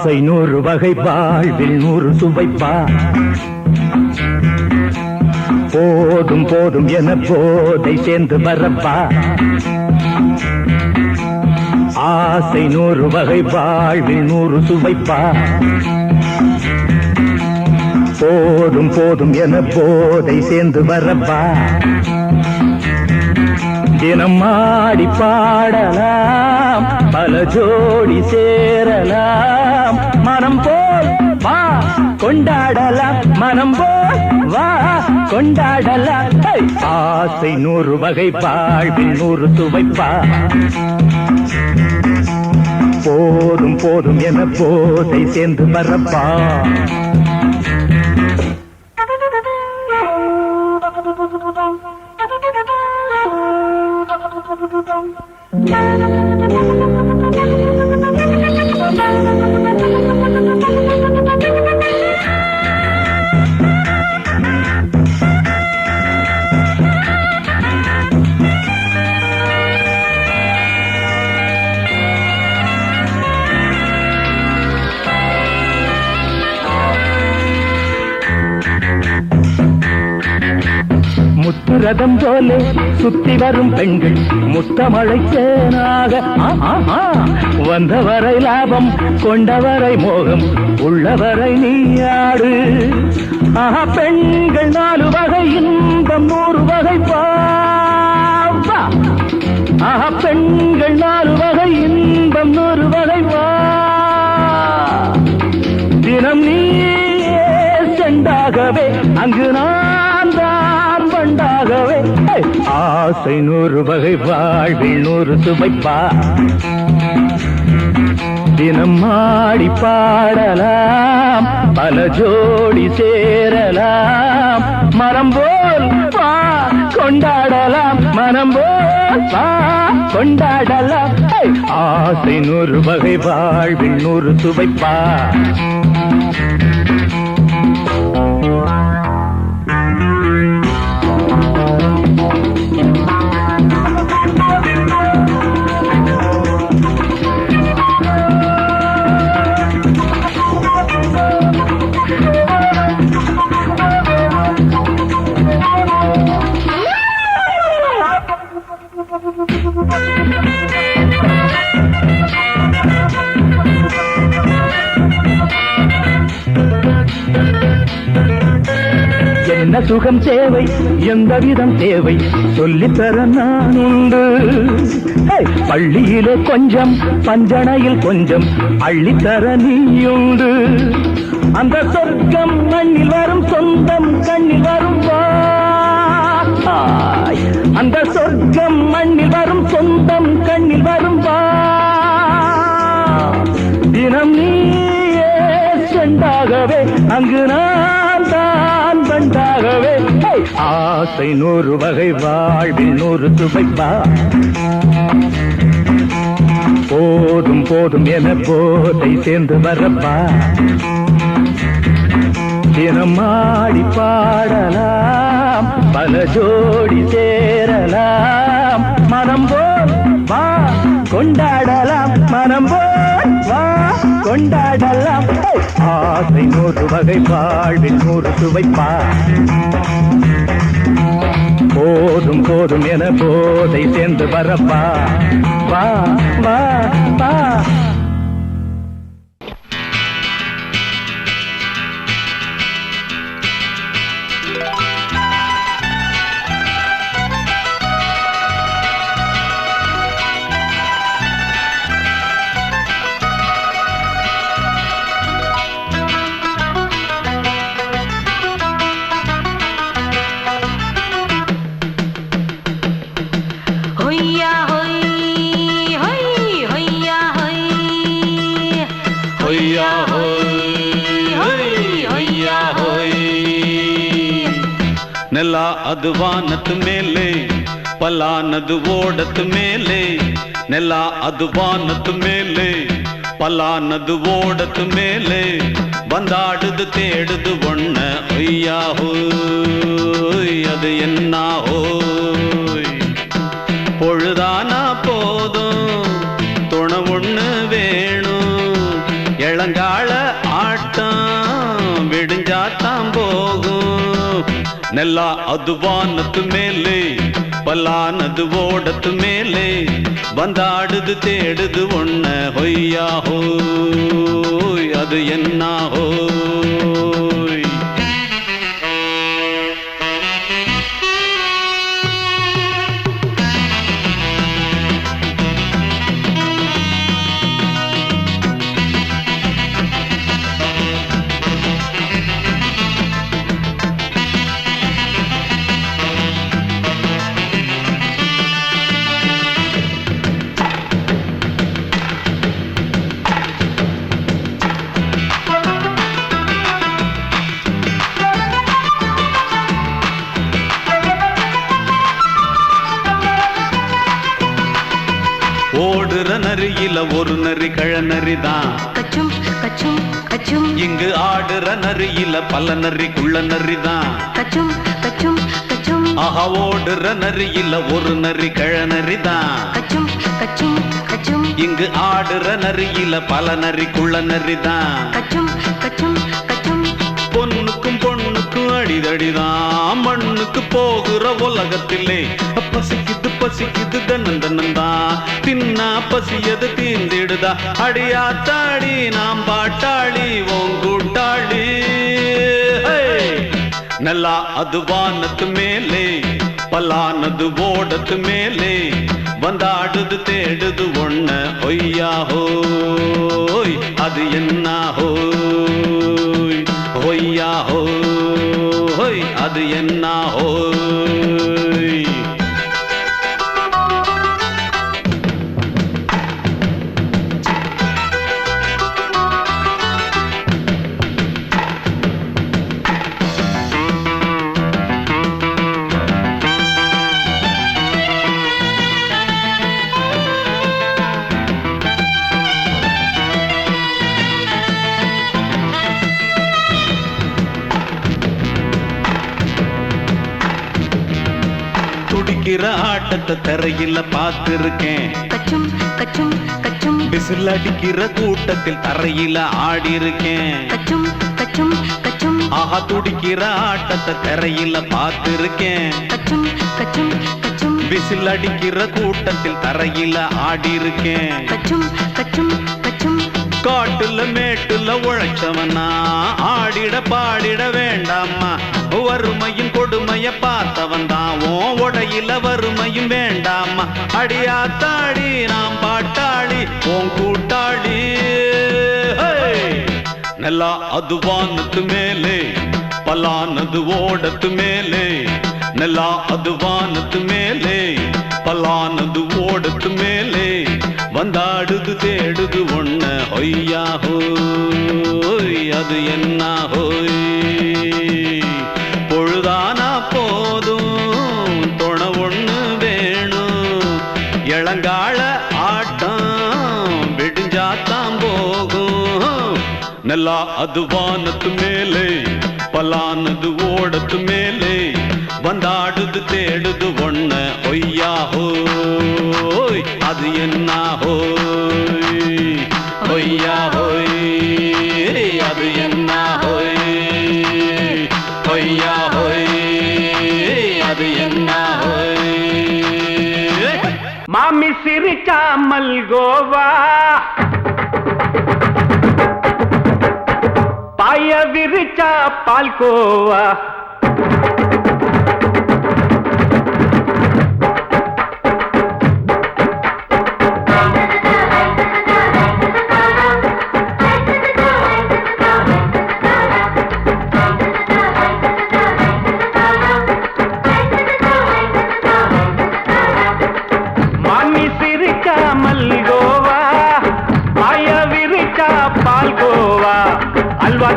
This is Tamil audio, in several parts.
ஆசை 100 வகை வாழ்வில் 100 சுவைப்பா போதும் போதும் என போதை சேர்ந்து வரப்பா ஆசை 100 வகை வாழ்வில் 100 சுவைப்பா போதும் போதும் என போதை சேர்ந்து வரப்பா தினம் ஆடி பாடலாம் பல ஜோடி சேரலாம் மனம் போல் வா கொண்டாடலாம் மனம் போல் வா கொண்டாடலாம் ஆசை 100 வகை வாழ்வில் 100 சுவைப்பா போதும் போதும் என போதை சேர்ந்து வரப்பா முத்துரதம் போலே சுத்தி வரும் பெண்கள் முத்தமழை தேனாக வந்தவரை லாபம் கொண்டவரை மோகம் உள்ளவரை நீயாடு பெண்கள் 4 வகை இன்பம் 100 வகை பாவா பெண்கள் 4 வகை இன்பம் 100 வகை வா தினம் நீயே செண்டாகவே அங்கு நான் தான் வண்டாகவே ஆசை 100 வகை வாழ்வில் 100 சுவைப்பா தினம் ஆடி பாடலாம் பல ஜோடி சேரலாம் மனம் போல் வா கொண்டாடலாம் மனம் போல் வா கொண்டாடலாம் ஆசை 100 வகை வாழ்வில் 100 சுவைப்பா என்ன சுகம் தேவை எந்த விதம் தேவை சொல்லித்தர நான் உண்டு பள்ளியிலே கொஞ்சம் பஞ்சனையில் கொஞ்சம் அள்ளித்தர நீயுண்டு அந்த சொர்க்கம் மண்ணில் வரும் சொந்தம் கண்ணில் வரும் அந்த சொர்க்கம் மண்ணில் வரும் சொந்தம் கண்ணில் வரும் தினம் நீயே செண்டாகவே அங்கு நான் தான் வண்டாகவே ஆசை 100 வகை வாழ்வில் 100 சுவைப்பா போதும் போதும் என போதை சேர்ந்து வரப்பா தினம் ஆடி பாடலாம் பல ஜோடி சேரலாம் மனம் போல் வா கொண்டாடலாம் மனம் போல் வா கொண்டாடலாம் ஆசை 100 வகை வாழ்வில் 100 சுவைப்பா போதும் போதும் என போதை சேர்ந்து வரப்பா வா வா வா ನೆಲ ಅದು ವಾನದ ಮೇಲೆ ಪಲಾನದು ಓಡದ ಮೇಲೆ ನೆಲ ಅದು ವಾನದ ಮೇಲೆ ಪಲಾನದು ಓಡದ ಮೇಲೆ ಬಂದಾಡುದು தேடுது ஒண்ண ஐயா ஹோய் அது என்ன ஹோய் பொழுதானா போதும் துணை ஒண்ணு வேணும் இளங்கா ನೆಲ ಅದು ವಾನತ್ತು ಮೇಲೆ பல்லானது ஓடத்து மேலே வந்தாடுது தேடுது ஒன்ன ஹொய்யா ஹோய் அது என்ன ஹோய் ஓடுற நரியில ஒரு நரி கழநரிதான் கச்சும் கச்சும் கச்சும் இங்கு ஆடுற நரியில பல நரி குள்ள நரிதான் கச்சும் கச்சும் கச்சும் ஆஹா ஓடுற நரியில ஒரு நரி கழநரிதான் கச்சும் கச்சும் கச்சும் இங்கு ஆடுற நரியில பல நரி குள்ள நரிதான் கச்சும் கச்சும் கச்சும் பொண்ணுக்கும் பொண்ணுக்கும் அடிதடிதான் மண்ணுக்கு போகிற உலகத்திலே பசிக்குது பசிக்குது தன்னந்தன்னந்தான் தின்னா பசியது தீந்திடுதா அடியாத்தாடி நாம் பாட்டாளி ஓங்கூட்டாளி நல்லா அது வானத்து மேலே பல்லானது ஓடத்து மேலே வந்தாடுது தேடுது ஒன்ன ஒய்யா ஹோய் அது என்ன ஹோய் ஒய்யா ஹோய் அது என்ன ஹோய் துடிக்கிற ஆட்டத்தை தரையில பார்த்திருக்கேன் கச்சும் கச்சும் கச்சும் விசில் அடிக்கிற கூட்டத்தில் தரையில ஆடி இருக்கேன் கச்சும் கச்சும் கச்சும் ஆஹா துடிக்கிற ஆட்டத்தை தரையில பார்த்திருக்கேன் கச்சும் கச்சும் கச்சும் விசில் அடிக்கிற கூட்டத்தில் தரையில ஆடி இருக்கேன் கச்சும் கச்சும் கச்சும் காட்டுல மேட்டுல உழைச்சவனா ஆடிட பாடிட வேண்டாமா வறுமையின் கொடுமைய பார்த்தவன் தான் ஓ உடையில வறுமையும் வேண்டாமா அடியாத்தாடி நாம் பாட்டாளி ஓன் கூட்டாளி நல்லா அது வானத்து மேலே பல்லானது ஓடத்து மேலே நல்லா அது வானத்து மேலே பல்லானது ஓடத்து மேலே வந்தாடுது தேடுது ஒன்ன ஒய்யா ஹோய் அது என்ன ஹோய் பொழுதானா போதும் துணை ஒண்ணு வேணும் இளங்கால ஆட்டம் விடிஞ்சாத்தான் போகும் நல்லா அது வானத்து மேலே பல்லானது ஓடத்து மேலே வந்தாடுது தேடுது ஒன்ன ஒய்யா ஹோய் அது என்ன ஹோய் ஒய்யா ஹோய் அது என்ன ஹோய் ஒய்யா ஹோய் அது என்ன ஹோய் மாமி சிரிச்சா மல்கோவா பாய விரிச்சா பால்கோவா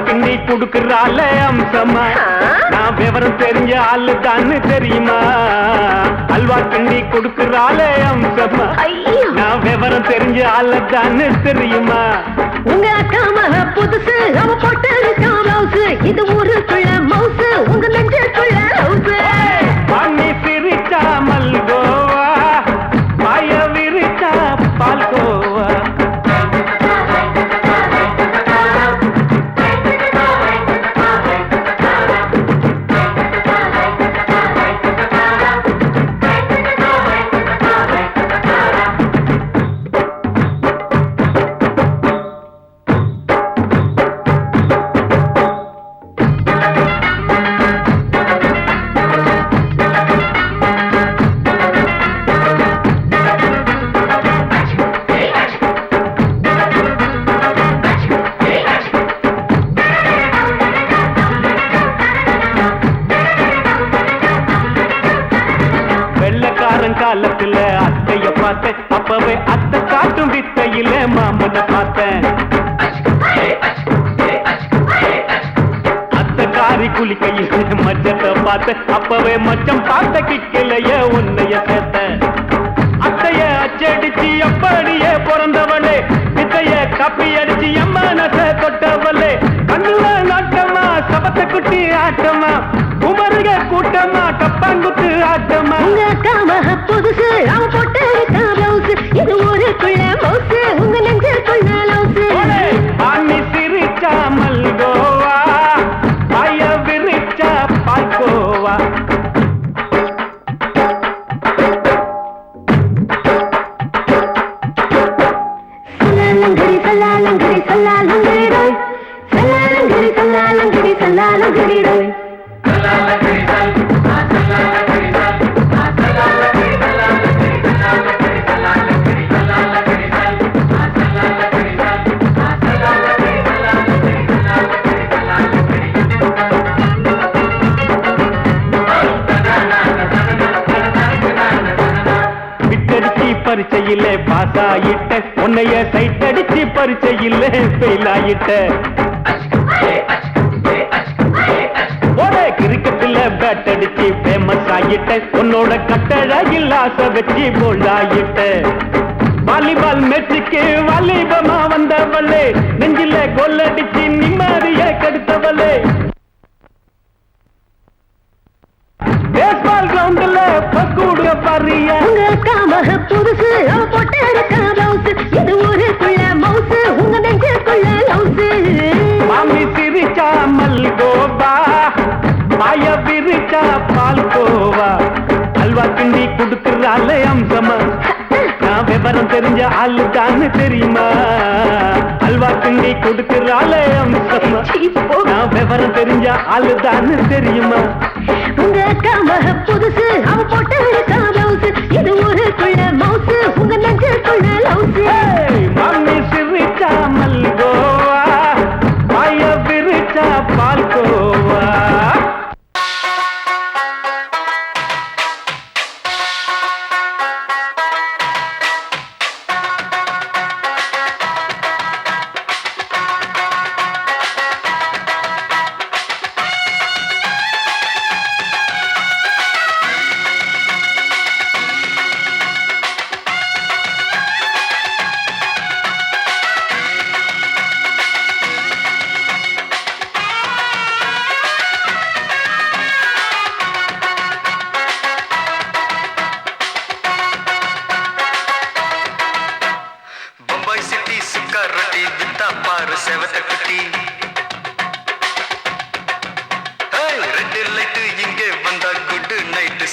கிண்ணி குடுக்கறால அம்சமா நான் விவரம் தெரிஞ்ச ஆளு தான்னு தெரியுமா அல்வா கிண்ணி குடுக்கறால அம்சமா நான் விவரம் தெரிஞ்ச ஆளு தான்னு தெரியுமா உங்க அக்கா மக புதுசு அவ போட்டு மவுசு இது ஊருக்குள்ள மவுசு உங்க நெஞ்சுக்குள்ள ஹவுசு பண்ணி சிரிச்சா மல்கோவா பாய விரிச்சா பால்கோவா அத்தை காட்டும் வித்தையில மாமனை பார்த்தேன். அத்தை காரி குளிக்கையில் மச்சத்தை பார்த்த அப்பவே மச்சம் பார்த்த கிக்கலைய உன்னைய சேர்த்த. அத்தைய அச்சடிச்சு அப்படியே பிறந்தவளே வித்தைய காப்பி அடிச்சு எம்மனச தொட்டவளே. கண்ணுல நாட்டமா சபத்தை குட்டி ஆட்டமா குமருக கூட்டமா கப்பாங்குத்து ஆட்டமா. உங்க காம புதுசு அவ போட்டு பிளவுஸ் இது ஊருக்குள்ள மவுசு உங்க நெஞ்சுக்குள்ள லவுசு. பாணி சிரிச்சா மல்கோவா பாய விரிச்சா பாய்கோவா. சல்லாலங்கடி சல்லாலங்கடி சல்லாலங்கடி ரோய் சல்லாலங்கடி சல்லாலங்கடி சல்லாலங்கடி ரோய். விட்டடிச்சு பரிச்சையில பாஸ் ஆயிட்ட உன்னைய சைட் அடிச்சு பரிச்சையில ஃபெயில் ஆயிட்ட. கிரிக்கெட்ல பேட் அடிச்சு ஃபேமஸ் ஆகிட்ட உன்னோட கட்டழகில் ஆசை வச்சு போல்ட் ஆகிட்ட. வாலிபால் மேட்சுக்கு வாலிபமா வந்தவளே நெஞ்சில கோல் அடிச்சு நிம்மதிய கெடுத்தவளே. பேஸ்பால் கிரவுண்ட்ல பக்கூடுற பாரியா. உங்க காம புதுசு அவ போட்டு பிளவுஸ் இது ஊருக்குள்ள மவுசு உங்க நெஞ்சுக்குள்ள லவுசு. மாமி சிரிச்சா மல்கோவா பாய விரிச்சா பால்கோவா. அல்வா கிண்டி குடுக்கறால அம்சமா நான் விவரம் தெரிஞ்ச ஆளுதான்னு தெரியுமா. அல்வா கிண்டி குடுக்கறால அம்சமா நான் விவரம் தெரிஞ்ச ஆளுதான்னு தெரியுமா. உங்க காம புதுசு அவ போட்டு பிளவுஸ் இது ஊருக்குள்ள மவுசு உங்க நெஞ்சுக்குள்ள லவுசு. மாமி சிரிச்சா மல்கோவா பாய விரிச்சா பால்கோவா.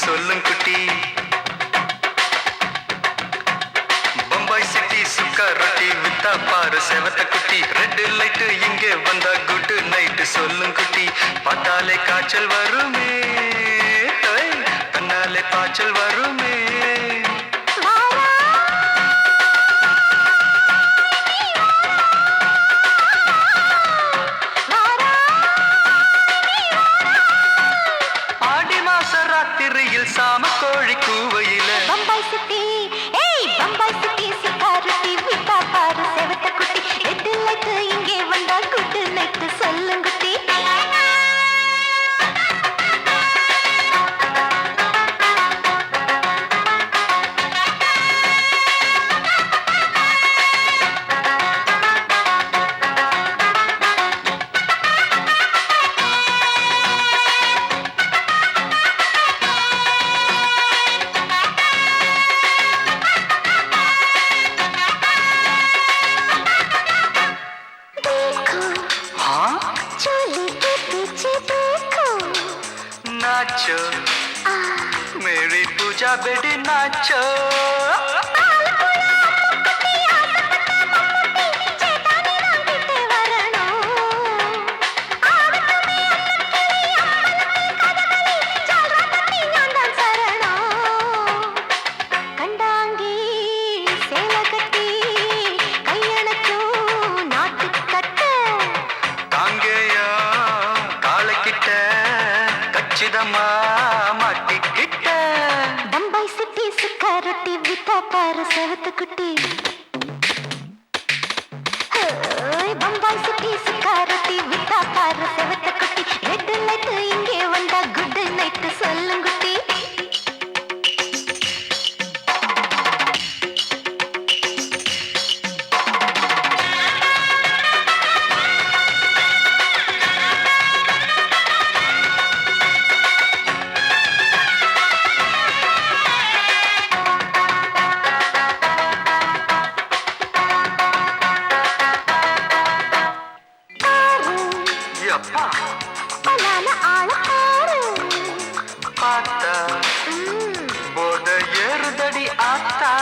சொல்லும் குட்டி பம்பாய் சிட்டி சுக்கா ரொட்டி வித்தா பாரு செவத்த குட்டி. ரெட் லைட் இங்கே வந்தா குட் நைட் சொல்லும் குட்டி. பார்த்தாலே காய்ச்சல் வருமே தன்னாலே பாய்ச்சல் வருமே. சாம கோழி கூவையில பம்பாய் சிட்டி பம்பாய் சிட்டி சுக்கா ரொட்டி வித்தா பாரு செவத்த குட்டி. ரெட் லைட் இங்கே வந்தா குட் நைட் சொல்லும் குட்டி. नाचो मेरी पूजा बेटी नाचो. பம்பாய் சிட்டி சுக்கா ரொட்டி வித்தா பாரு செவத்த குட்டி. பம்பாய் சிட்டி சுக்கா ரொட்டி வித்தா பாரு செவத்த குட்டி ரெட் லைட் இங்கே வந்தா குட் நைட் சொல்லுங்குட்டி அப்பா பலான ஆள ஆறு பார்த்தா போத ஏறுதடி ஆத்தா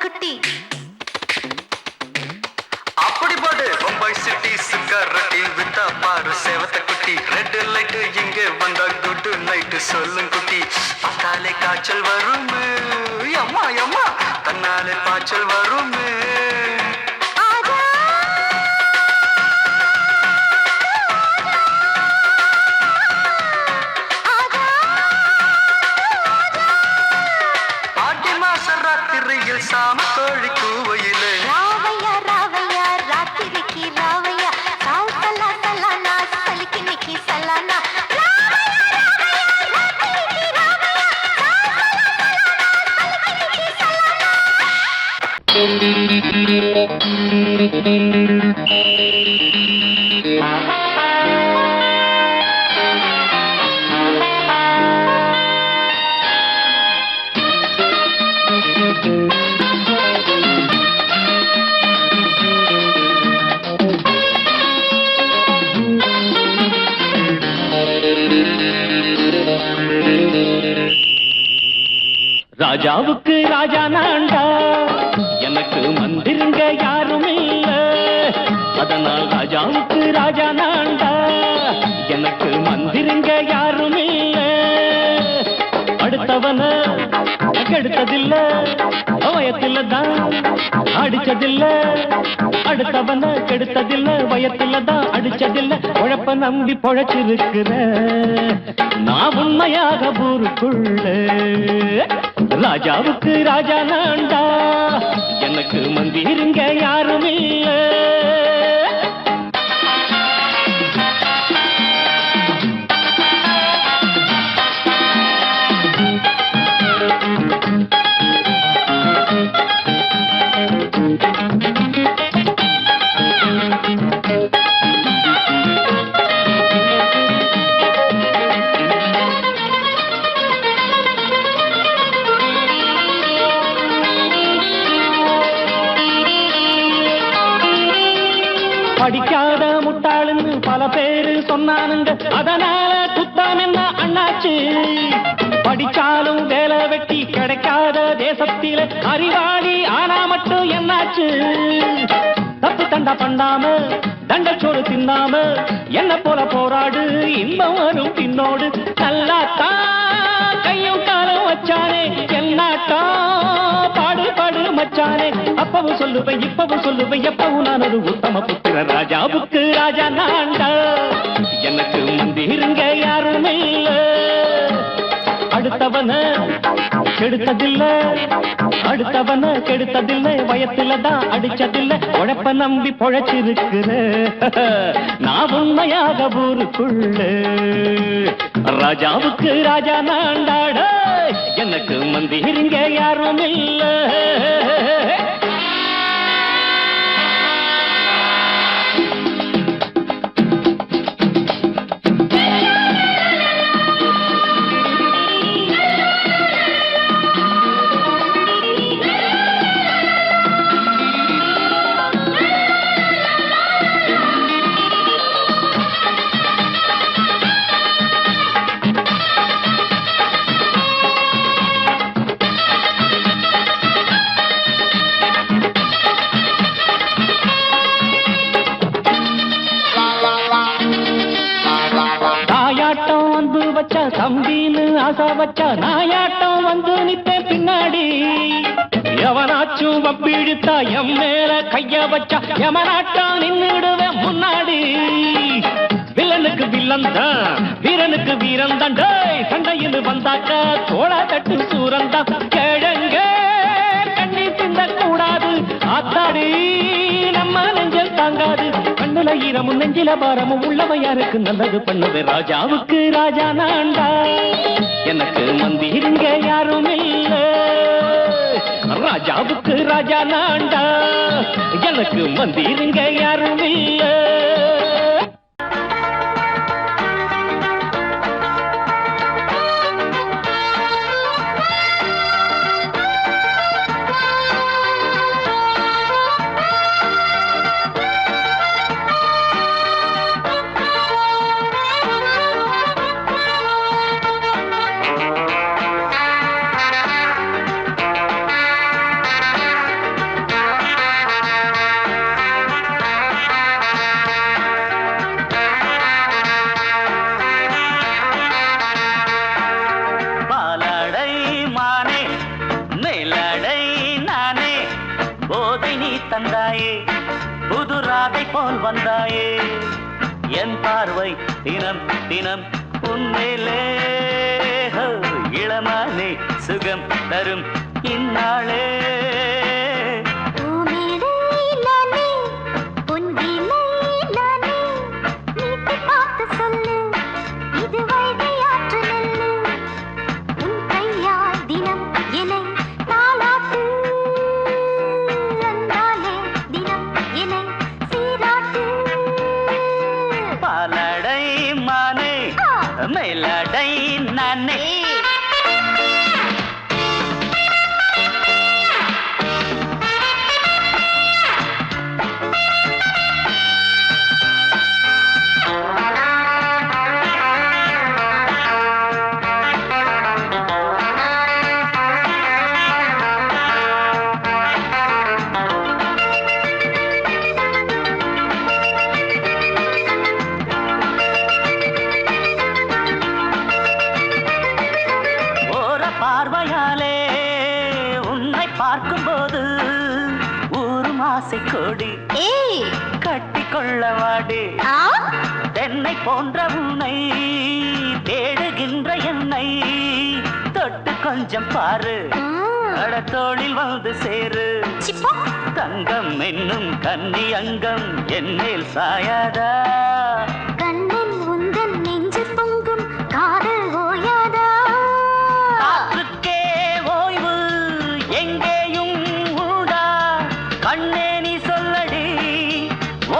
குட்டி அப்படி போடு பம்பாய் சிட்டி சுக்கா ரொட்டி வித்தா பாரு சேவத்த குட்டி ரெட் லைட் இங்கே வந்தா குட் நைட் சொல்லும் குட்டி பார்த்தாலே காய்ச்சல் வரும் அம்மா அம்மா தன்னாலே பாய்ச்சல் வரும் சாம கோழி கூவையிலே ராவையா ராவையா ராத்திரிக்கு ராவையா சாவு சல்லா சல்லானா சலிக்கு நிக்கி சல்லானா ராஜாவுக்கு ராஜா நான்டா எனக்கு மந்திருங்க யாரும் இல்ல அதனால் ராஜாவுக்கு ராஜா நான்டா எனக்கு மந்திருங்க யாரும் இல்ல அடுத்தவன கெடுத்ததில்ல வயத்துல தான் அடிச்சதில்ல அடுத்தவன கெடுத்ததில்ல வயத்துல தான் அடிச்சதில்ல உழப்ப நம்பி பொழைச்சிருக்கிற நான் உண்மையாக ஊருக்குள்ள ராஜாவுக்கு ராஜா நான்டா எனக்கு மந்திருங்க யாரும் இல்ல படிக்காத முட்டாளுன்னு பல பேரு சொன்னானுங்க அதனால குத்தம் என்ன அண்ணாச்சு படிச்சாலும் வேலை வெட்டி கிடைக்காத தேசத்தில அறிவாளி ஆனா மட்டும் என்னாச்சு தப்பு தண்டா பண்ணாம தண்டச்சோறு தின்னாம என்ன போல போராடு இன்பம் வரும் பின்னோடு நல்லாத்தான் கையும் காலம் வச்சானே என்னாட்டா பாடு பாடு மச்சானே அப்பவும் சொல்லுவேன் இப்பவும் சொல்லுவேன் எப்பவும் நான் ஒரு உத்தம புத்திர ராஜாவுக்கு ராஜா நான்டா எனக்கு மந்திருங்க யாருமே இல்ல அடுத்தவன கெடுத்ததில்ல அடுத்தவன கெடுத்ததில்ல வயத்துல தான் அடிச்சதில்ல உழைப்ப நம்பி பொழைச்சிருக்கிற நான் உண்மையாக ஊருக்குள்ள ராஜாவுக்கு ராஜா நான்டாட எனக்கு மந்திருங்க யாரும் இல்ல தம்பின்னு ஆசை வச்சா நாயாட்டம் வந்து நித்தேன் பின்னாடி. எவனாச்சும் வப்பிழுத்தா எம் மேல கைய வச்சா எவனாட்டம் நின்னுடுவேன் முன்னாடி. வில்லனுக்கு வில்லன் தான், வீரனுக்கு வீரன் தான். சண்டையில் வந்தாக்க தோள தட்டு சூரன் தான். கிழங்க கண்ணி திந்த கூடாது, ஆத்தாடி நம்ம நெஞ்சல் தாங்காது. கண்ணுல ஈரமும் நெஞ்சில பாரமும் உள்ளவ யாருக்கு நல்லது பண்ணுது. ராஜாவுக்கு ராஜா நான்டா, எனக்கு மந்திருங்க யாரும் இல்ல. ராஜாவுக்கு ராஜா நான்டா, எனக்கு மந்திருங்க யாரும் இல்ல. தந்தாயே புது ராதை போல் வந்தாயே. என் பார்வை தினம் தினம் உன்மேலே இளமானே சுகம் தரும் இந்நாளே. மேலடை நானே பார்வையாலே உன்னை பார்க்கும்போது ஊரு மாசை கொடி கட்டி கொள்ளவாடி. தென்னை போன்ற உன்னை தேடுகின்ற என்னை தொட்டு கொஞ்சம் பாரு, தோளில் வந்து சேரு. தங்கம் என்னும் கன்னி அங்கம் என்னேல் சாயாதா. கண்ணன் உந்தன் நெஞ்சு பொங்கும் காதல் ஓயாதா. கண்ணே நீ சொல்லடி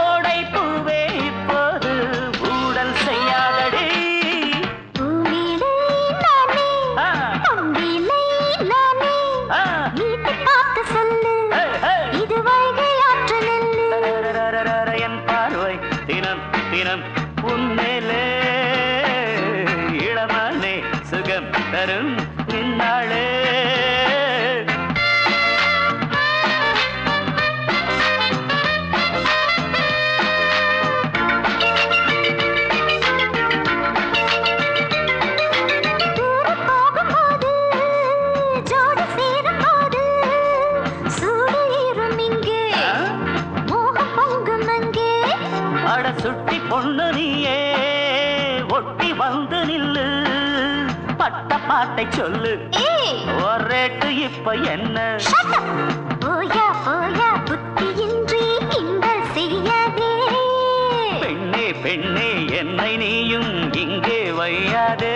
ஓடை பூவே இப்போது ஊடல் செய்யாதடி. பூமியிலே நானே அம்பிலே நானே நீட்டு பார்த்து சொல்லு இது வைகை ஆற்று நெல்லு. என் பார்வை தினம் தினம் உன்மேலே இளமானே சுகம் தரும் இந்நாளே. சுட்டி பொண்ணு நீயே ஒட்டி வந்து நில்லு, பட்ட பாட்டை சொல்லு. ஒரேட்டு இப்ப என்ன? போயா போயா புத்தியின்றி கிண்டல் செய்யாதே. பெண்ணே பெண்ணே என்னை நீயும் இங்கே வையாதே.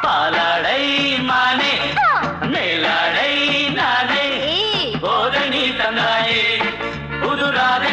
பாலாடை மானே மேலாடை நானே போதனி தந்தாயே புதுராதை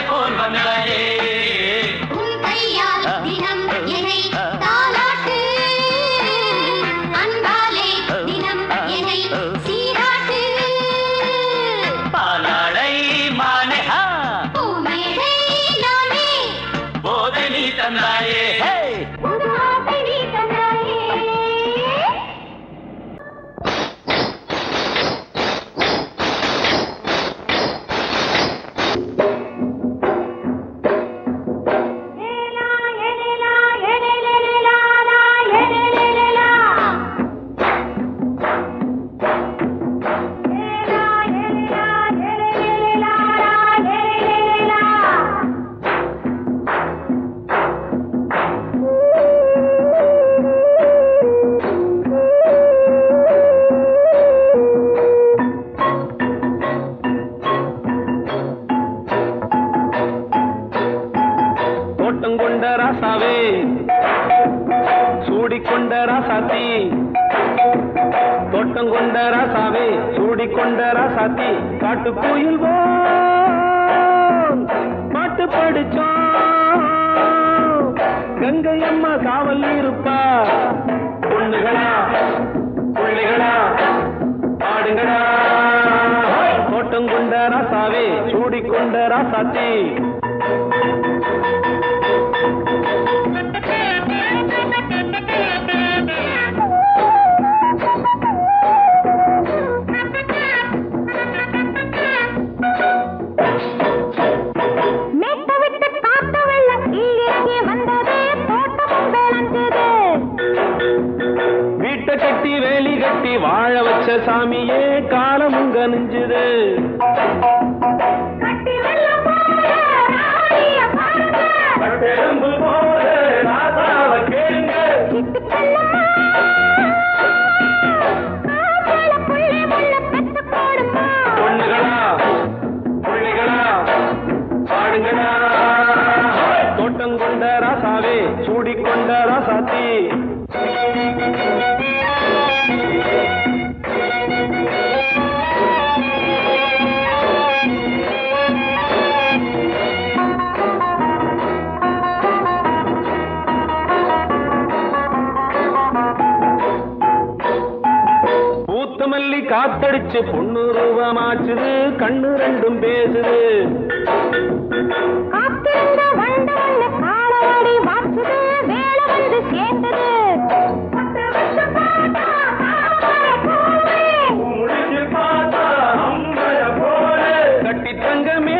தோட்டம் கொண்ட ராசாவே சூடிக்கொண்ட ராசாத்தி தோட்டம் கொண்ட ராசாவே சூடிக்கொண்ட ராசாத்தி காட்டு கோயில் பாட்டு படிச்சோம் கங்கை அம்மா காவல் இருப்பா பொண்ணுகளா பிள்ளைகளா ஆடுங்களா தோட்டம் கொண்ட ராசாவே சூடிக்கொண்ட ராசாத்தி கட்டி வேலி கட்டி வாழ வச்ச சாமியே காலமும் கனிஞ்சுது பொண்ணுகளா பிள்ளைகளா பாடுங்களா தோட்டம் கொண்ட ராசாவே சூடிக்கொண்ட ராசாத்தி மல்லி காத்தடிச்சு பொண்ணு ரூபமாச்சுது கண்ணு ரெண்டும் பேசுது கட்டி தங்கமே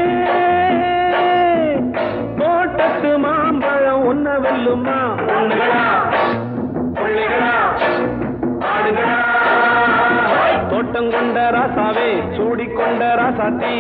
தோட்டத்து மாம்பழம் ஒன்ன வெல்லுமா பொண்ணுகளா பிள்ளைகளா ஆடுகளா தோட்டம் கொண்ட ராசாவே சூடிக்கொண்ட ராசாத்தி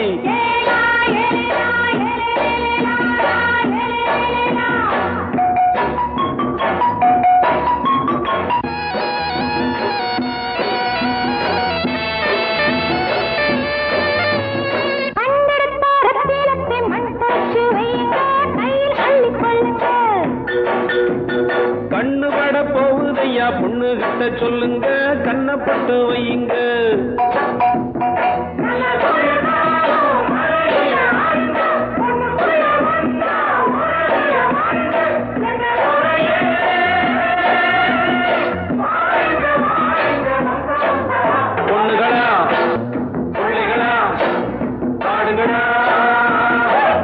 கண்ணு பட போகுதையா பொண்ணு கிட்ட சொல்லுங்க கண்ணப்பட்டு வையுங்க பொண்ணுகளா பிள்ளைகளா பாடுங்களா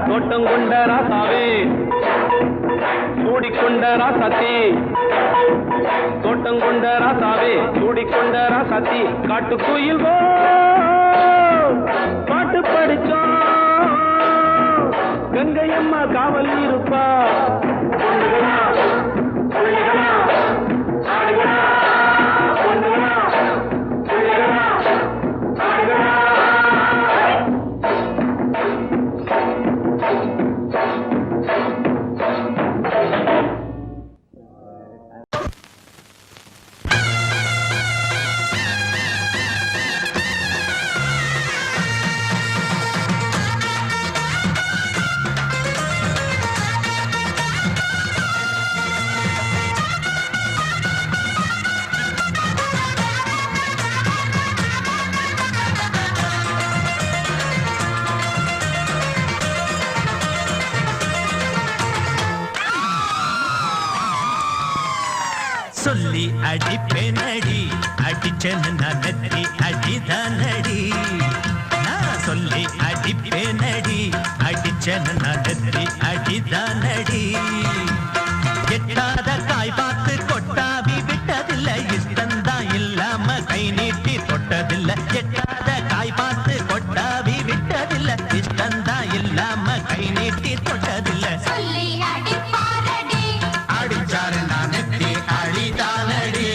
தோட்டம் கொண்ட ராசாவே சூடிக்கொண்ட ராசாத்தி தோட்டம் கொண்ட ராசாவே சூடிக்கொண்ட ராசாத்தி காட்டு கோயில் பாட்டு படிச்சோம் கங்கை அம்மா காவல் இருப்பா பொண்ணுகளா பிள்ளைகளா ஆடுகளா பொண்ணுகளா பிள்ளைகளா ஆடுகளா சொல்லி அடிப்பேனடி அடிச்சேன்னு நான் நெத்தி அடிதானடி நான் சொல்லி அடிப்பேனடி அடிச்சேன்னு நான் நெத்தி அடிதானடி எட்டாத காய் பார்த்து கொட்டாவி விட்டதில்லை இஷ்டந்தான் இல்லாம கை நீட்டி தொட்டதில்லை எட்டாத காய் பார்த்து கொட்டாவி விட்டதில்லை இஷ்டந்தான் இல்லாம கை நீட்டி தொட்டதில்லை அடிச்சாரு நான் நெத்தி அடிதானடி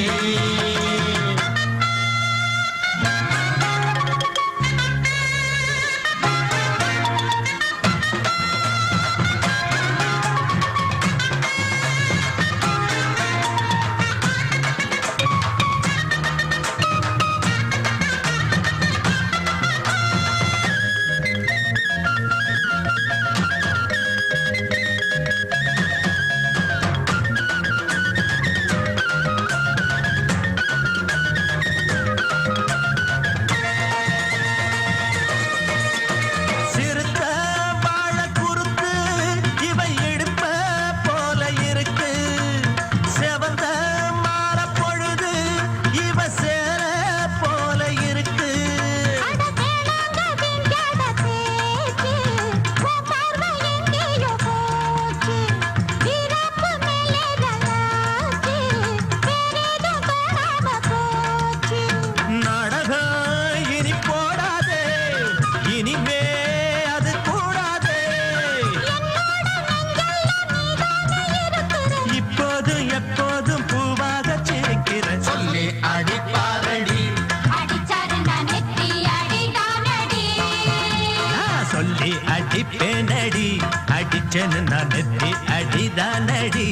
அடிச்சேன்னு நான் நெத்தி அடிதானடி.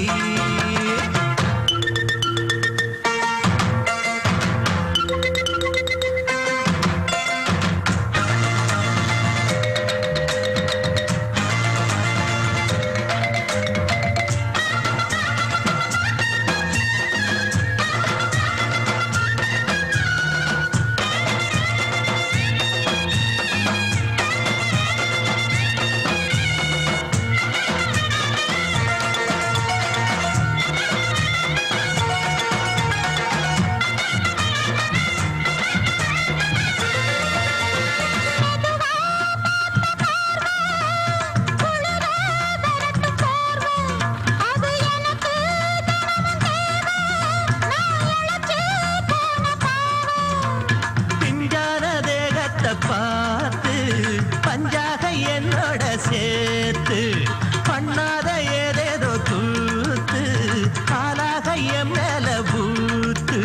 பார்த்து பஞ்சாக என்னோட சேர்த்து பண்ணாத ஏதேதோ கூத்து ஆளாக என் மேல பூத்து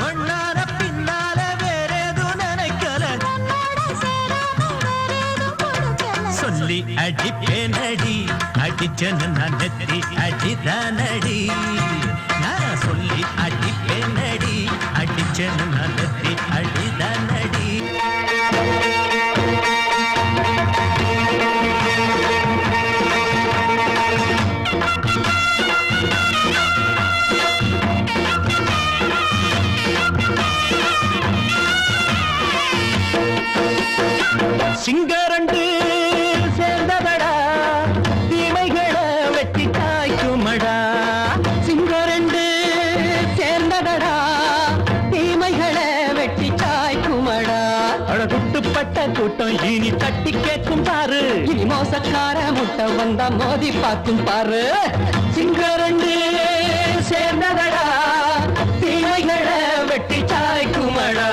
ஒன்னார பின்னால வேறேதும் நினைக்கல சொல்லி அடிப்பேனடி அடிச்சன்னு நான் நெத்தி அடிதானடி. நான் சொல்லி அடிப்பேனடி அடிச்சன்னு நான் நெத்தி அடிதானடி. சிங்கரண்டு சேர்ந்ததடா தீமைகளை வெட்டி காய்க்குமடா. சிங்கரண்டு சேர்ந்ததடா தீமைகளை வெட்டி காய்க்குமடா. அழகுட்டுப்பட்ட கூட்டம் இனி தட்டி கேட்கும் பாரு. இனி மோசக்கார முட்டை வந்தா மோதி பார்க்கும் பாரு. சிங்கரண்டு சேர்ந்ததடா தீமைகளை வெட்டி காய்க்குமடா.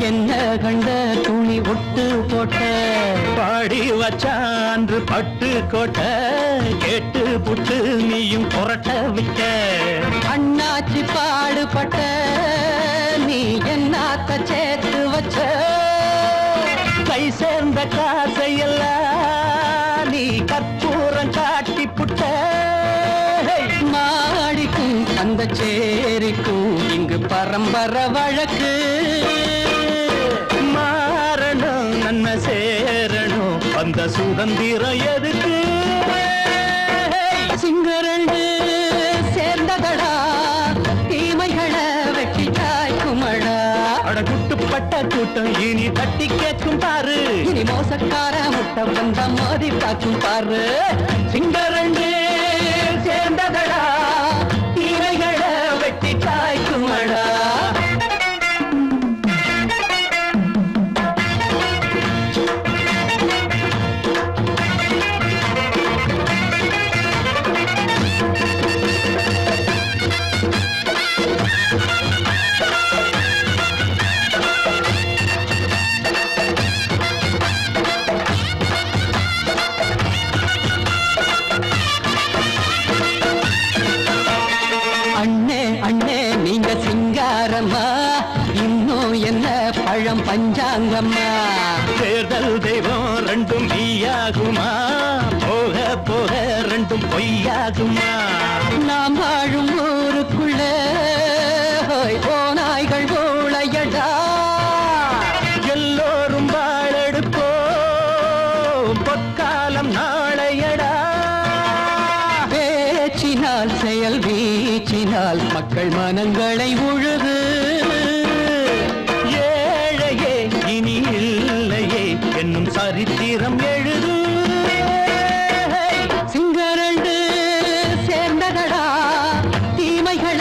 என்ன கண்ட துணி ஒட்டு போட்ட பாடி வச்சான்று பட்டு கோட்ட கேட்டு புட்டு நீயும் புரட்ட விட்ட. அண்ணாச்சி பாடுபட்ட நீ என்னாத்த சேர்த்து வச்ச கை சேர்ந்த காசையெல்லாம் நீ கற்பூரம் காட்டி புட்ட. மாடிக்கும் அந்த சேரிக்கும் இங்கு பரம்பரை வழக்கு. மாறணும் நன்மை சேரணும் அந்த சுதந்திரம் எதுக்கு. சிங்கரண்டு சேர்ந்ததடா தீமைகளை வெட்டி காய்க்குமடா. அடகுட்டுப்பட்ட கூட்டம் இனி தட்டி கேட்கும் பாரு. இனி மோசக்கார முட்டை வந்த மோதி பார்க்கும் பாரு. சிங்கரண்டு சேர்ந்ததடா தீமைகளை வெட்டி காய்க்குமடா. இன்னும் என்ன பழம் பஞ்சாங்கம்மா. தேர்தல் தெய்வம் ரெண்டும் மெய்யாகுமா போக போக ரெண்டும் பொய்யாகுமா. நாம் வாழும் ஊருக்குள்ள ஓநாய்கள் ஊழையடா. எல்லோரும் வாழெடுப்போ பொற்காலம் நாளையடா. பேச்சினால் செயல் வீச்சினால் மக்கள் மனங்களை உழுது. ஏழையே இனி இல்லையே என்னும் சரித்திரம் எழுது. சிங்கரண்டு சேர்ந்ததடா தீமைகள்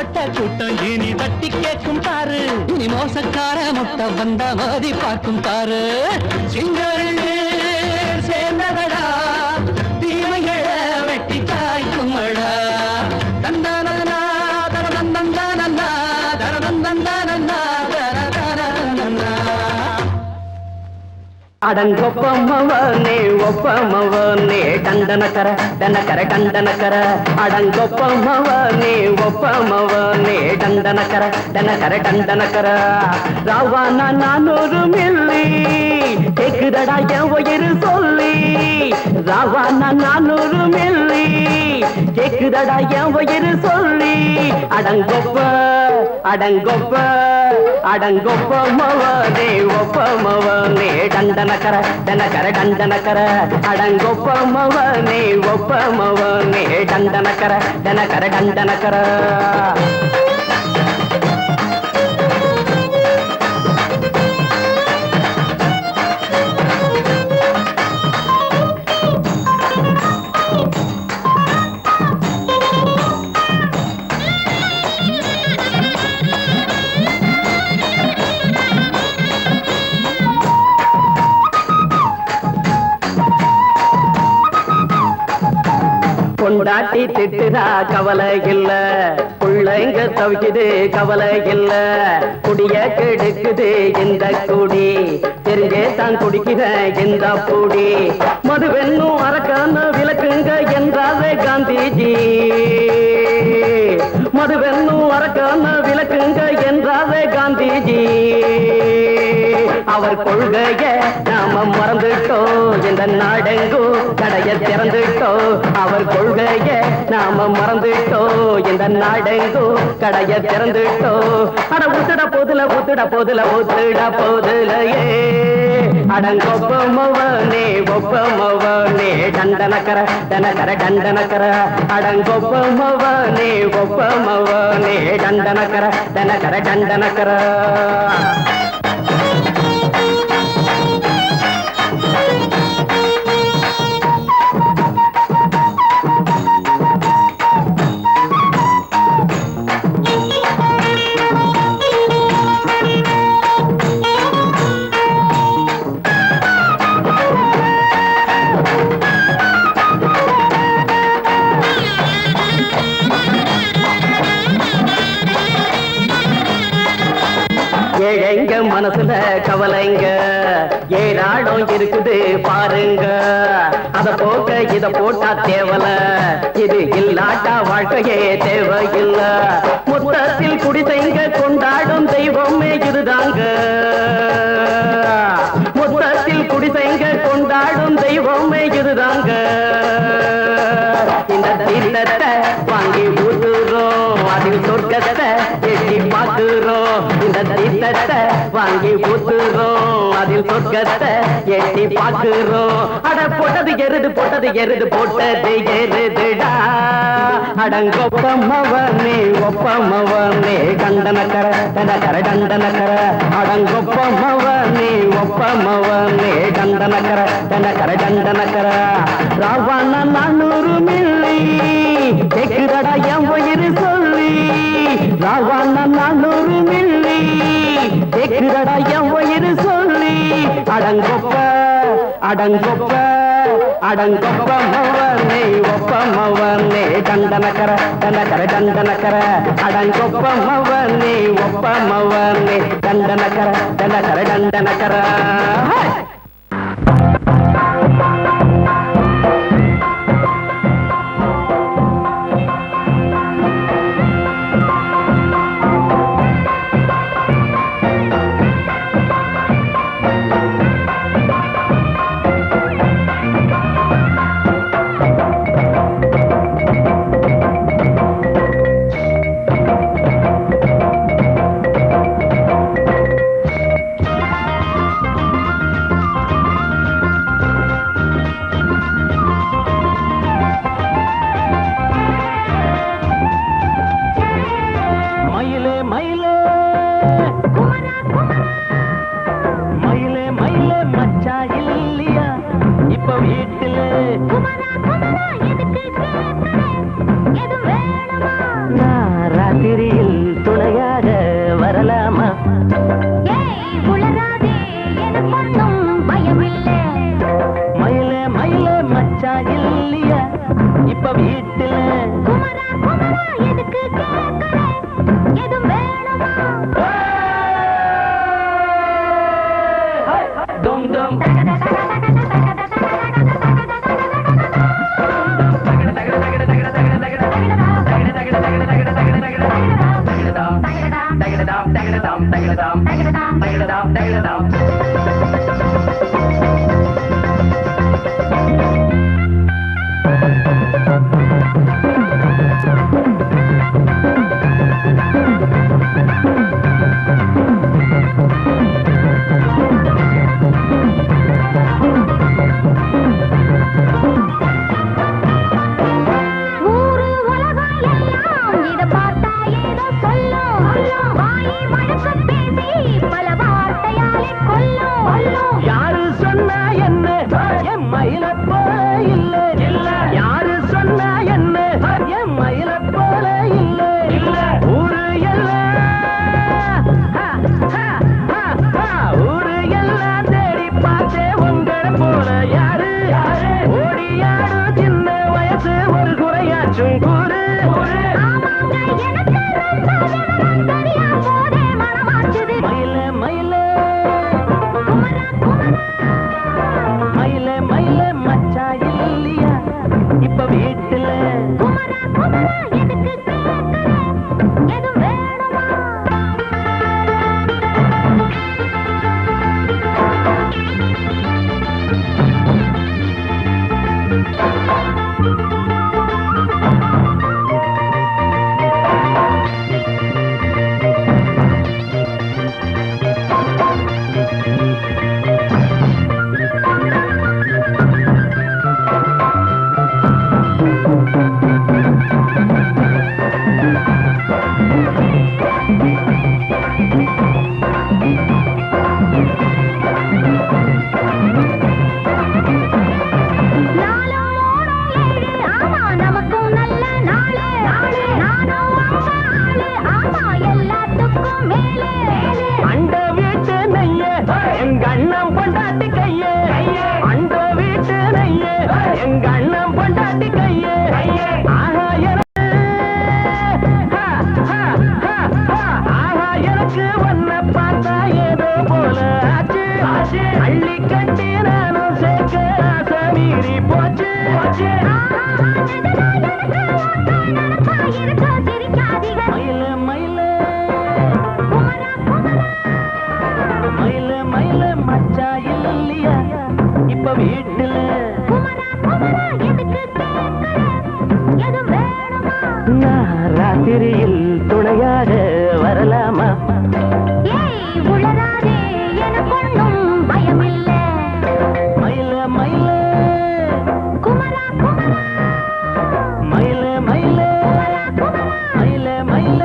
பட்ட கூட்டம் இனி தட்டி கேட்கும் பாரு இனி மோசக்கார முட்டை வந்த மோதி பார்க்கும் பாரு சிங்கரே சேர்ந்ததடா தீமைகள வெட்டி காய்க்குமடா தந்தானதனா தரதந்தந்தானந்தா தரதந்தந்தானந்தா தரதந்தந்தா அடங்கொப்பமவனே ஒப்பமவனே டண்டனக்கர டனக்கர டண்டனக்கர அடங்கொப்பமவனே ஒப்பமவனே டண்டனக்கர டனக்கர டண்டனக்கர ராவானா 400 மில்லி கேக்குதடா என் உயிர் சொல்லி ராவானா 400 மில்லி கேக்குதடா என் உயிர் சொல்லி அடங்கொப்ப அடங்கொப்ப அடங்கொப்பமவனே ஒப்பமவனே டண்டனக்கர டனக்கர டண்டனக்கர அடங்கொப்பமவனே ஒப்பமவனே டண்டனக்கர டனக்கர டண்டனக்கர கொண்டாட்டி திட்டுதா கவலை இல்ல பிள்ளைங்க தவிக்குது கவலை இல்ல குடிய கெடுக்குது இந்த குடி தெரிஞ்சே தான் குடிக்கிற இந்த பூடி மதுவென்னும் அரக்கான விளக்குங்க என்றாலே காந்திஜி மதுவென்னும் அரக்கான விளக்குங்க என்றாலே காந்திஜி அவர் கொள்கைய நாம மறந்துட்டோம் இந்த நாடெங்கும் கடைய திறந்துட்டோம் அவர் கொள்கைய நாம மறந்துட்டோம் இந்த நாடெங்கும் கடைய திறந்துட்டோம் அட ஊத்துட போதுல ஊத்துட போதுல ஊத்துட போதுலையே அடங்கொப்பமவனே ஒப்பமவனே டண்டனக்கர டனக்கர டண்டனக்கர அடங்கொப்பமவனே ஒப்பமவனே டண்டனக்கர டனக்கர டண்டனக்கர ஏழைங்க மனசுல கவலைங்க ஏராளம் இருக்குது பாருங்க அத போக்க இத போட்டா தேவல இது இல்லாட்டா வாழ்க்கையே தேவையில்ல மொத்தத்தில் குடிசைங்க கொண்டாடும் தெய்வமே இதுதாங்க மொத்தத்தில் குடிசைங்க கொண்டாடும் தெய்வமே இதுதாங்க இந்த தீர்த்தத்தை வாங்கி ஊத்துறோம் அதில் சொர்க்கத்தை எட்டி பார்க்கிறோம் இந்த தீர்த்தத்தை வாங்கி ஊத்துறோம் அதில் சொர்க்கத்தை எட்டி பார்க்கிறோம் அட போட்டது எருது போட்டது எருதுடா அடங்கொப்பமவனே ஒப்பமவனே டண்டனக்கர டனக்கர டண்டனக்கர அடங்கொப்பமவனே ஒப்பமவனே டண்டனக்கர டனக்கர டண்டனக்கர ராவானா 400 மில்லி கேக்குதடா என் உயிர் சொல்லி ராவானா 400 மில்லி கேக்குதடா என் உயிர் சொல்லி அடங்கொப்ப அடங்கொப்ப அடங்கொப்பமவனே ஒப்பமவனே டண்டனக்கர டனக்கர டண்டனக்கர அடங்கொப்பமவனே ஒப்பமவனே டண்டனக்கர டனக்கர டண்டனக்கர வீட்டுல குமரா குமரா எதுக்கு கேக்குற எதுவும் வேணுமா டும் டும் ஊரு உலகம் எல்லாம் இத பார்த்தா ஏதோ சொல்லும் வாயை மடக்க பேசி பல வார்த்தையாலே கொல்லும் யாரு சொன்னா என்ன என் மயில போல இல்ல இல்ல யாரு சொன்னா என்ன என் மயில போல இல்ல இல்ல ஊரு எல்லாம் ஊரு எல்லாம் தேடி பார்த்தே உங்களை போல யாரு ஓடியாடு சின்ன வயசு ஒரு குறையாச்சும் கூறு ஆமாங்க எனக்கு ரொம்ப விவரம் தெரியாம போதே மனமாச்சுது மயில மயில குமரா குமரா மயில மயில மச்சா இல்லையா இப்ப வீட்டுல குமரா குமரா எதுக்கு கேக்குற எதுவும் வேணுமா நாலும் மூணும் ஏழு ஆமா நமக்கும் நல்ல நாளு நானும் அம்மா ஆளு ஆமா எல்லாத்துக்கும் மேலே அண்ட வீட்டு நெய்ய எங்க அண்ணன் பொண்டாட்டி கைய அண்ட வீட்டு நெய்ய எங்க அண்ணன் பொண்டாட்டி கைய ஆஹா எனக்கு ஆஹா எனக்கு ஒன்ன பார்த்தா ஏதோ போல ஆச்சு அள்ளி கட்டி நானும் சேர்க்க ஆசை மீறி போச்சு மயில மயில மயில மயில மச்சா இல்லையா இப்ப வீட்டுல நான் ராத்திரியில் துணையாக வரலாமா மயில மயில மயில மயில மயில மயில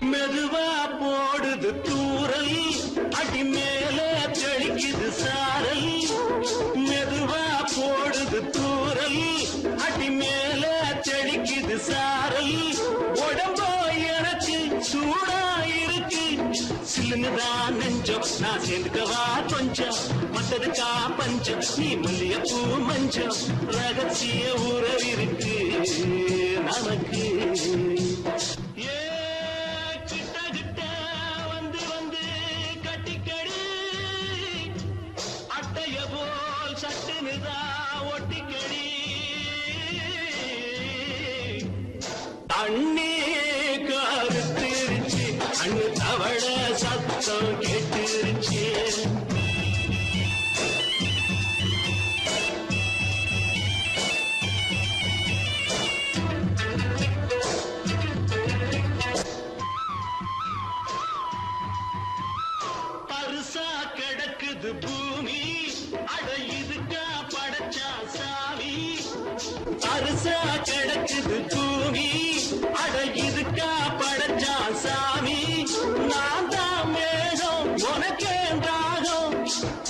மெதுவா போடுது தூரல் அடி மேல தெளிக்குது சாரல் மெதுவா போடுது தூரல் அடி மேல தெளிக்குது சாரல் உடம்போ எனக்கு சூடா இருக்கு சில்லுதான் நெஞ்சம் நான் சேர்ந்துக்கவா கொஞ்சம் மத்ததுக்கா பஞ்சம் நீ மல்லிய பூ மஞ்சம் ரகசிய உறவிருக்கு நமக்கு அண்ணே கருத்திருச்சு அண்ணு தவள சத்தம் கேட்டுருச்சு பரிசா கிடக்குது பூமி அட இதுக்கா படைச்சா சாமி பரிசா கிடக்குது பூமி அட இதுக்கா படைச்சா சாமி நான் தான் மேகம் உனக்கே தாகம்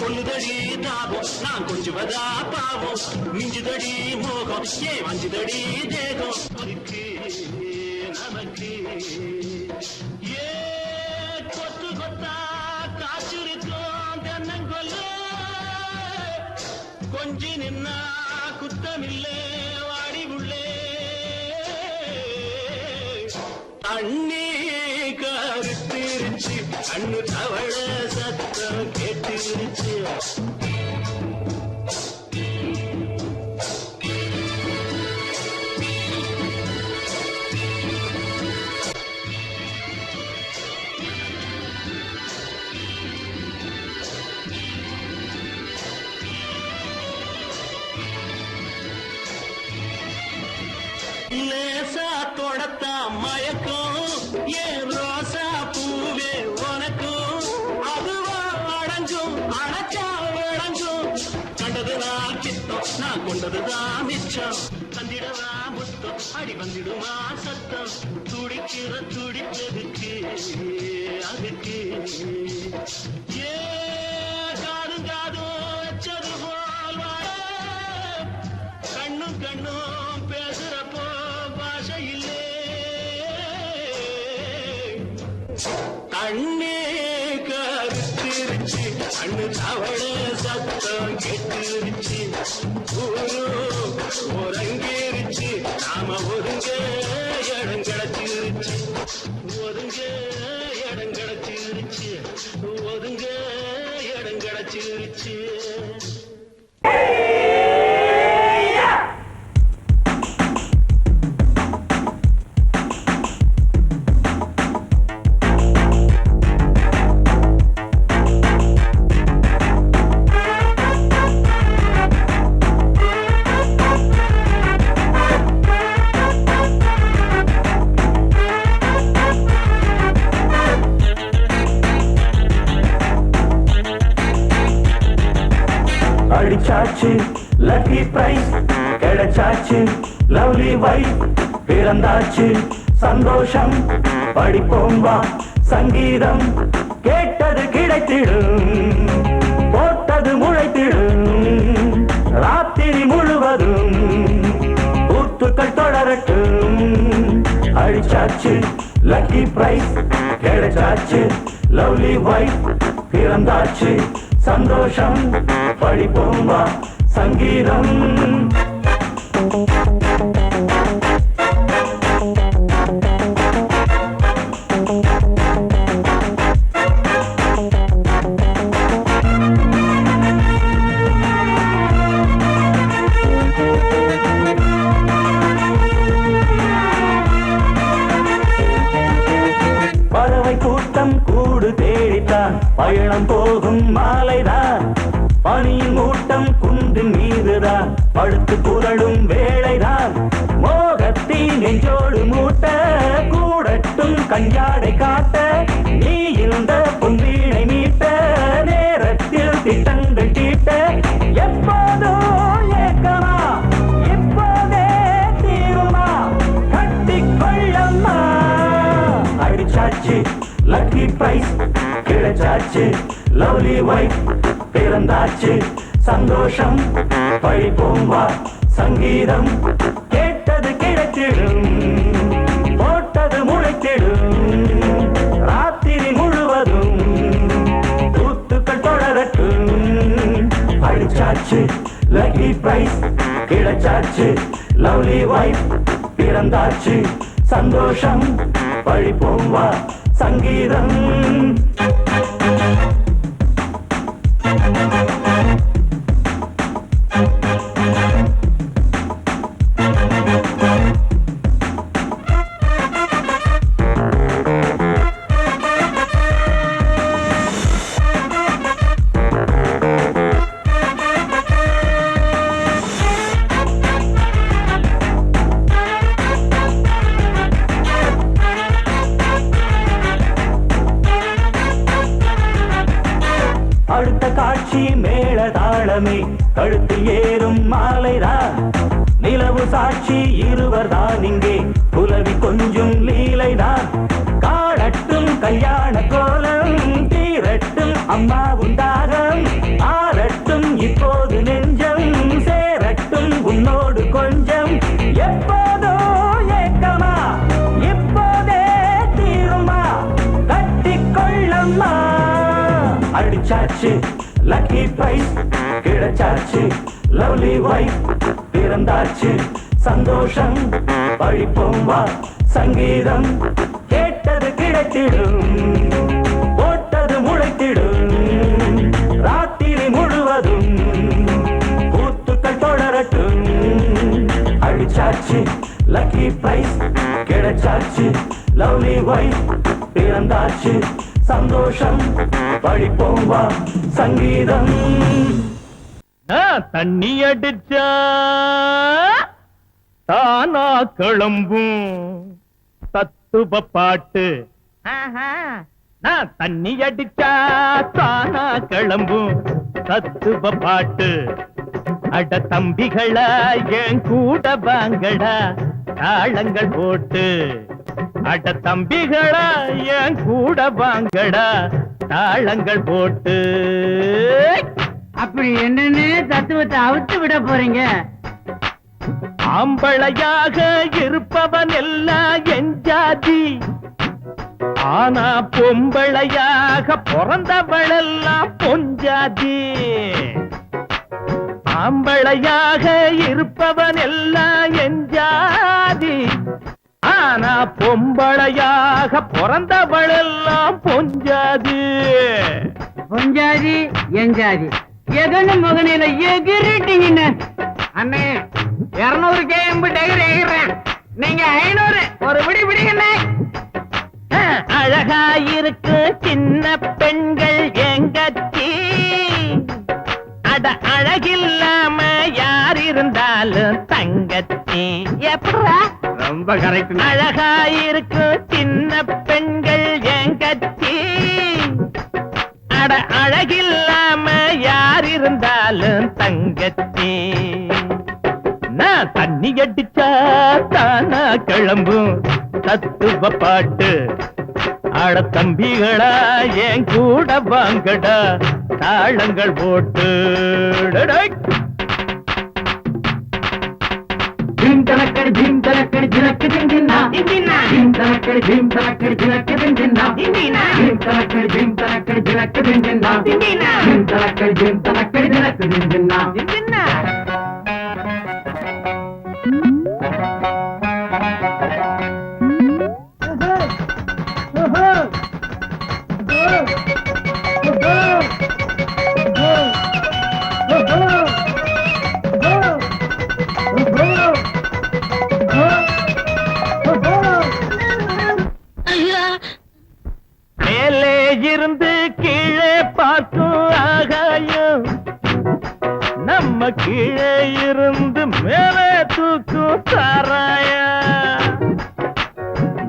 சொல்லுதடி தாபம் நான் கொஞ்சுவதா பாவம் மிஞ்சுதடி மோகம் ஏன் வஞ்சுதடி தேகம் இருக்கு நமக்கு ஏ கொத்து கொத்தா காய்ச்சிருக்கோம் தென்னங்கொல்ல கொஞ்சி நின்னா குத்தமில்லே வாடி உள்ளே அண்ணே கருத்திருச்சு அண்ணு தவள சத்தம் கேட்டுருச்சு லேசா தொடத்தா மயக்கம் ஏன் ரோசா பூவே உனக்கும் அதுவா அடைஞ்சும் அடைச்சா விளைஞ்சும் கண்டதுதான் சித்தம் நான் கொண்டதுதான் மிச்சம் தந்திடவா முத்தம் அடி வந்திடுமா சத்தம் துடிக்கிற துடிப்பதுக்கு அதுக்கு ஏ காதும் காதும் வச்சது போல் வாழ கண்ணும் கண்ணும் பேசுறப்போ பாஷை இல்லே கண்ணே கருத்திருச்சு அண்ணு தவள சத்தம் கெட்டுருச்சு ஊரு ஒருங்கிருச்சு நாம ஒருங்க இடம் கிடைச்சிருச்சு ஒருங்க இடம் கிடைச்சிருச்சு ஒருங்க இடம் கிடைச்சிருச்சு அடிச்சாச்சு லக்கி பிரைஸ் கிடைச்சாச்சு லவ்லி வைஃப் பிறந்தாச்சு சந்தோஷம் படிப்போம் வா சங்கீதம் கேட்டது கிடைத்திடும் போட்டது முளைத்திடும் ராத்திரி முழுவதும் கூத்துக்கள் தொடரட்டும் அடிச்சாச்சு லக்கி பிரைஸ் கிடைச்சாச்சு லவ்லி வைஃப் பிறந்தாச்சு சந்தோஷம் படிப்போம் வா சங்கீதம் பறவை கூட்டம் கூடு தேடித்தான் பயணம் போகும் மாலைதான் பனியின் மூட்டம் குன்றின் மீதுதான் படுத்து புரளும் வேளைதான் மோகத்தி நெஞ்சோடு மூட்ட கூடட்டும் கஞ்சாடை காட்ட நீ இந்த பொன்வீணை மீட்ட நேரத்தில் திட்டங்கள் தீட்ட எப்போதோ ஏக்கமா இப்போதே தீருமா கட்டிக்கொள்ளம்மா அடிச்சாச்சு லக்கி பிரைஸ் கிடைச்சாச்சு லவ்லி வைஃப் பிறந்தாச்சு சந்தோஷம் படிப்போம் வா சங்கீதம் கேட்டது கிடைத்திடும் போட்டது முளைத்திடும் ராத்திரி முழுவதும் தூத்துக்கள் தொடரட்டும் அடிச்சாச்சு லக்கி பிரைஸ் கிடைச்சாச்சு லவ்லி வைஃப் பிறந்தாச்சு சந்தோஷம் படிப்போம் வா சங்கீதம் அடுத்த காட்சி மேளதாளமே கழுத்தில் ஏறும் மாலைதான் நிலவு சாட்சி இருவர்தான் இங்கே புலவி கொஞ்சம் லீலைதான் காணட்டும் கல்யாண கோலம் தீரட்டும் அம்மா உண்டாகம் ஆரட்டும் இப்போது நெஞ்சம் சேரட்டும் உன்னோடு கொஞ்சம் எப்போதோ ஏக்கமா இப்போதே தீருமா கட்டிக்கொள்ளம்மா அடிச்சாச்சு லக்கி பிரைஸ் கிடைச்சாச்சு லவ்லி வைஃப் பிறந்தாச்சு சந்தோஷம் படிப்போம் வா சங்கீதம் கேட்டது கிடைத்திடும் போட்டது முளைத்திடும் ராத்திரி முழுவதும் பூத்துக்கள் தொடரட்டும் அடிச்சாச்சு லக்கி பிரைஸ் கிடைச்சாச்சு லவ்லி வைஃப் பிறந்தாச்சு சந்தோஷம் படிப்போம் வா சங்கீதம் தண்ணி அடிச்சா தானா கிளம்பும் தத்துவ பாட்டு நான் தண்ணி அடிச்சா தானா கிளம்பும் தத்துவ பாட்டு அட தம்பிகளா என் கூட வாங்கடா தாளங்கள் போட்டு அட தம்பிகளா என் கூட வாங்கடா தாளங்கள் போட்டு அப்படி என்னன்னு தத்துவத்தை அவுத்து விட போறீங்க? ஆம்பளையாக இருப்பவன் எல்லாம் என் ஜாதி, ஆனா பொம்பளையாக பிறந்தவளெல்லாம் பொஞ்சாதி. ஆம்பளையாக இருப்பவன் எல்லாம் என் ஜாதி, ஆனா பொம்பளையாக பிறந்தவளெல்லாம் பொஞ்சாதி. பொஞ்சாதி என் ஜாதி எதன்னு முகனில எகிரிட்டீங்கன்னு. அண்ணே 200 கேம்பு டயர் எகிறேன், நீங்க 500 ஒரு விடி விடுங்க. அழகாயிருக்கு சின்ன பெண்கள் எங்கச்சி, அட அழகில்லாம யார் இருந்தாலும் தங்கச்சி. எப்படா ரொம்ப கரெக்ட். அழகாயிருக்கு சின்ன பெண்கள் எங்கச்சி, அட அழகில்லாம யார் இருந்தாலும் தங்கச்சி. நான் தண்ணி அடிச்சா தானா கிளம்பும் தத்துவ பாட்டு. அட தம்பிகளா என் கூட வாங்கடா தாளங்கள் போட்டு. भीम तलक्कड़ जिलक जिंजिना भीम तलक्कड़ जिलक जिंजिना भीम तलक्कड़ जिलक जिंजिना भीम तलक्कड़ जिलक जिंजिना. மேலே இருந்து கீழே பார்க்கும் ஆகாயம், நம்ம கீழே இருந்து மேலே தூக்கும் சாராயம்.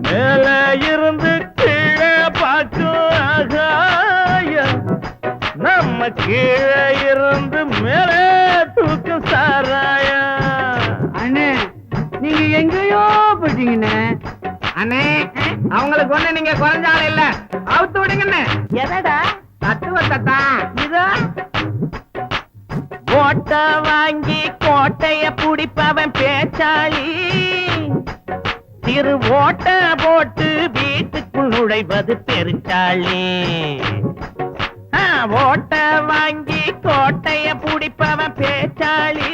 மேலே இருந்து கீழே பார்க்கும் ஆகாயம், நம்ம கீழே இருந்து மேலே தூக்கும் சாராயம். அண்ணே நீங்க எங்கேயோ போட்டீங்கண்ணே, அண்ணே அவங்களுக்கு ஒண்ணு நீங்க குறைஞ்சாலும் இல்ல அவுத்து விடுங்கண்ணே. எதடா தத்துவத்தை தான் இதோ ஓட்ட வாங்கி கோட்டைய புடிப்பவன் பேச்சாளி, திரு ஓட்ட போட்டு வீட்டுக்குள் நுழைவது பெருச்சாளி. ஓட்ட வாங்கி கோட்டைய புடிப்பவன் பேச்சாளி,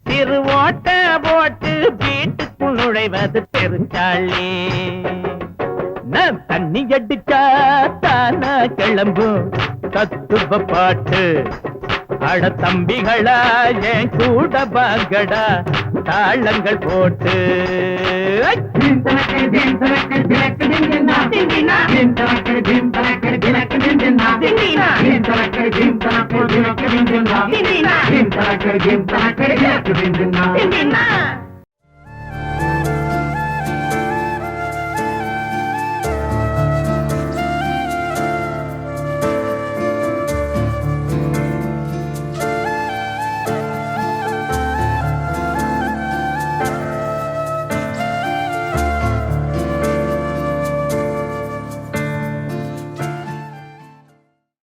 திரு ஓட்ட போட்டு வீட்டுக்குள் நுழைவது பெருச்சாளி. நான் தண்ணி அடிச்சா தானா கிளம்பும் தத்துவ பாட்டு, அட தம்பிகளா என் கூட வாங்கடா தாளங்கள் போட்டு. Din